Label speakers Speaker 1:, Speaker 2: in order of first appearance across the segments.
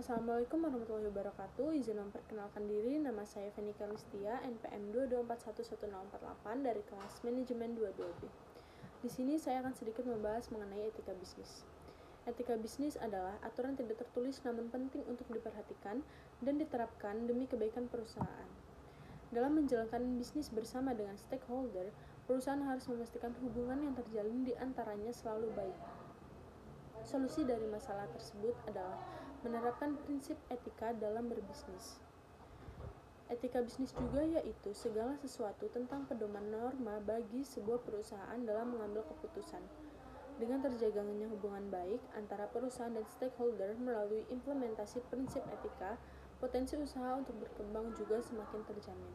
Speaker 1: Assalamualaikum warahmatullahi wabarakatuh. Izin memperkenalkan diri, nama saya Fenika Listia, NPM 2241148 dari kelas Manajemen 22B. Di sini saya akan sedikit membahas mengenai etika bisnis. Etika bisnis adalah aturan tidak tertulis namun penting untuk diperhatikan dan diterapkan demi kebaikan perusahaan. Dalam menjalankan bisnis bersama dengan stakeholder, perusahaan harus memastikan hubungan yang terjalin di antaranya selalu baik. Solusi dari masalah tersebut adalah menerapkan prinsip etika dalam berbisnis. Etika bisnis juga yaitu segala sesuatu tentang pedoman norma bagi sebuah perusahaan dalam mengambil keputusan. Dengan terjaganya hubungan baik antara perusahaan dan stakeholder melalui implementasi prinsip etika, potensi usaha untuk berkembang juga semakin terjamin.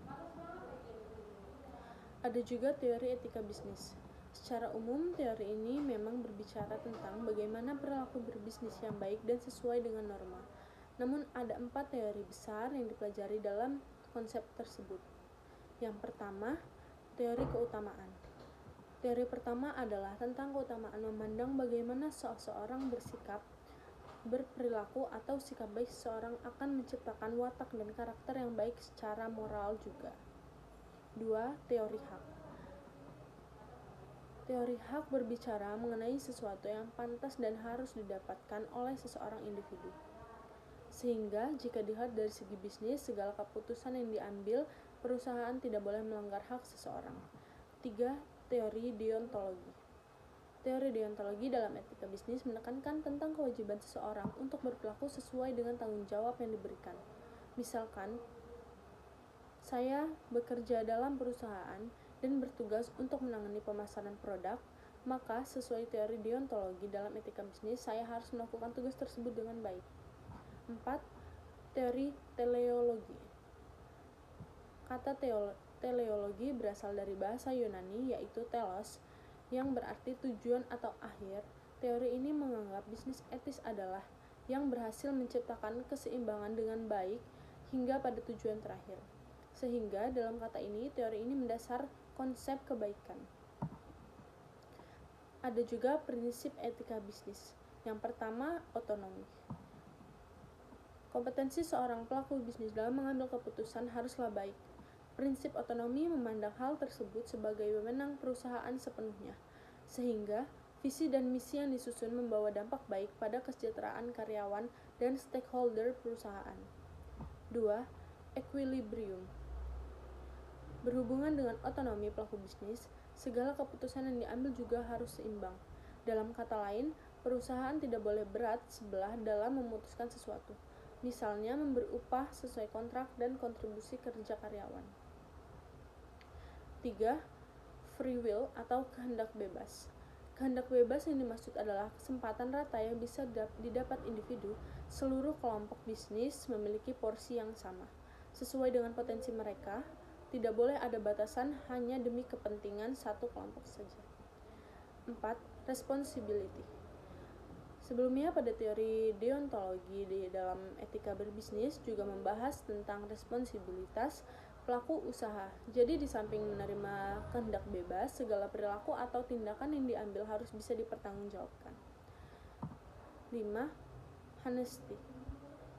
Speaker 1: Ada juga teori etika bisnis. Secara umum, teori ini memang berbicara tentang bagaimana perilaku berbisnis yang baik dan sesuai dengan norma. Namun, ada 4 teori besar yang dipelajari dalam konsep tersebut. Yang pertama, teori keutamaan. Teori pertama adalah tentang keutamaan memandang bagaimana seseorang bersikap, berperilaku, atau sikap baik seseorang akan menciptakan watak dan karakter yang baik secara moral juga. 2. Teori hak. Teori hak berbicara mengenai sesuatu yang pantas dan harus didapatkan oleh seseorang individu. Sehingga jika dilihat dari segi bisnis, segala keputusan yang diambil perusahaan tidak boleh melanggar hak seseorang. 3. Teori deontologi. Teori deontologi dalam etika bisnis menekankan tentang kewajiban seseorang untuk berperilaku sesuai dengan tanggung jawab yang diberikan. Misalkan, saya bekerja dalam perusahaan dan bertugas untuk menangani pemasaran produk, maka sesuai teori deontologi dalam etika bisnis, saya harus melakukan tugas tersebut dengan baik. 4. Teori teleologi. Kata teleologi berasal dari bahasa Yunani yaitu telos, yang berarti tujuan atau akhir. Teori ini menganggap bisnis etis adalah yang berhasil menciptakan keseimbangan dengan baik hingga pada tujuan terakhir. Sehingga dalam kata ini, teori ini mendasar konsep kebaikan. Ada juga prinsip etika bisnis. Yang pertama, otonomi. Kompetensi seorang pelaku bisnis dalam mengambil keputusan haruslah baik. Prinsip otonomi memandang hal tersebut sebagai wewenang perusahaan sepenuhnya, sehingga visi dan misi yang disusun membawa dampak baik pada kesejahteraan karyawan dan stakeholder perusahaan. 2. Equilibrium. Berhubungan dengan otonomi pelaku bisnis, segala keputusan yang diambil juga harus seimbang. Dalam kata lain, perusahaan tidak boleh berat sebelah dalam memutuskan sesuatu, misalnya memberi upah sesuai kontrak dan kontribusi kerja karyawan. 3. Free will atau kehendak bebas. Kehendak bebas yang dimaksud adalah kesempatan rata yang bisa didapat individu. Seluruh kelompok bisnis memiliki porsi yang sama, sesuai dengan potensi mereka. Tidak boleh ada batasan hanya demi kepentingan satu kelompok saja. 4. Responsibility. Sebelumnya pada teori deontologi di dalam etika berbisnis juga membahas tentang responsibilitas pelaku usaha. Jadi di samping menerima kehendak bebas, segala perilaku atau tindakan yang diambil harus bisa dipertanggungjawabkan. 5. Honesty.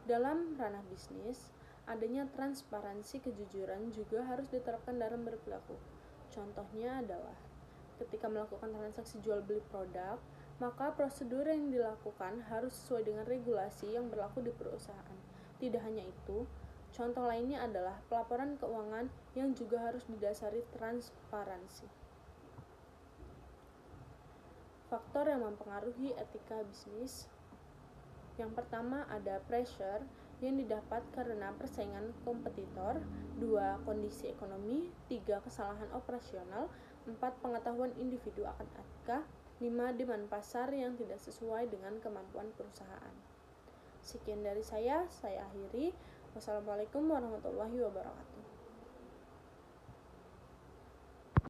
Speaker 1: Dalam ranah bisnis, adanya transparansi kejujuran juga harus diterapkan dalam berperilaku. Contohnya adalah ketika melakukan transaksi jual beli produk, maka prosedur yang dilakukan harus sesuai dengan regulasi yang berlaku di perusahaan. Tidak hanya itu, contoh lainnya adalah pelaporan keuangan yang juga harus didasari transparansi. Faktor yang mempengaruhi etika bisnis. Yang pertama ada pressure yang didapat karena persaingan kompetitor, 2. Kondisi ekonomi, 3. Kesalahan operasional, 4. Pengetahuan individu akan etika, 5. Demand pasar yang tidak sesuai dengan kemampuan perusahaan. Sekian dari saya akhiri. Wassalamualaikum warahmatullahi wabarakatuh.